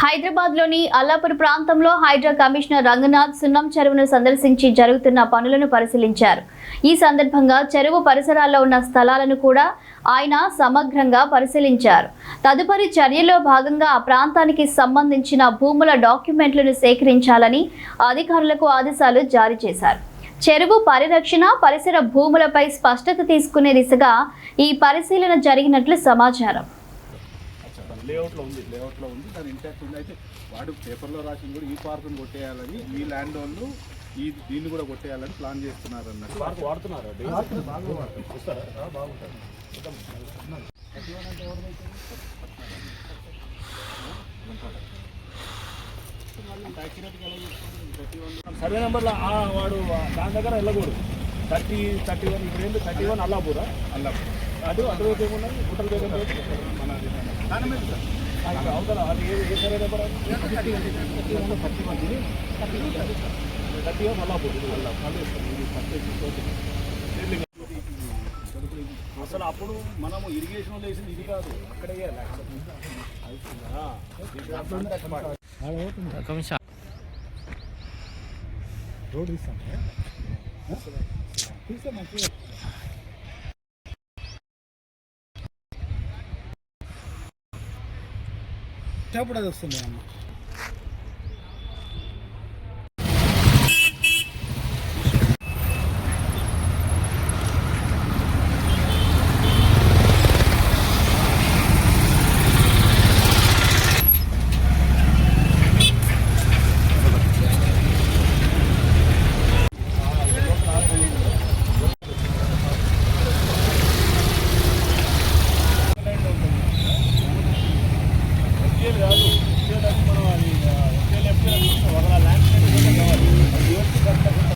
హైదరాబాద్లోని అల్లాపూర్ ప్రాంతంలో హైడ్రా కమిషనర్ రంగనాథ్ సున్నం చెరువును సందర్శించి జరుగుతున్న పనులను పరిశీలించారు. ఈ సందర్భంగా చెరువు పరిసరాల్లో ఉన్న స్థలాలను కూడా ఆయన సమగ్రంగా పరిశీలించారు. తదుపరి చర్యలో భాగంగా ఆ ప్రాంతానికి సంబంధించిన భూముల డాక్యుమెంట్లను సేకరించాలని అధికారులకు ఆదేశాలు జారీ చేశారు. చెరువు పరిరక్షణ, పరిసర భూములపై స్పష్టత తీసుకునే దిశగా ఈ పరిశీలన జరిగినట్లు సమాచారం. లేఅవుట్లో ఉంది దాని ఇంటాక్ట్ ఉంది. అయితే వాడు పేపర్లో రాసింది కూడా ఈ పార్కును కొట్టేయాలని, ఈ ల్యాండ్ వాళ్ళు దీన్ని కూడా కొట్టేయాలని ప్లాన్ చేస్తున్నారు అన్నట్టు. పార్క్ వాడుతున్నారు సర్వే నెంబర్లో వాడు దాని దగ్గర వెళ్ళకూడదు. 31 ఇప్పుడు ఏంటి 31 అల్లాపూరా అటువైపు ఏమున్నాయి హోటల్ దగ్గర మన అవతల అది ఏ సర్వే నెంబర్ 31 అల్లాపూర్. అసలు అప్పుడు మనము ఇరిగేషన్ వేసింది ఇది కాదు, అక్కడే రోడ్ ఇస్తాం మంచిగా అది వస్తుంది అన్న.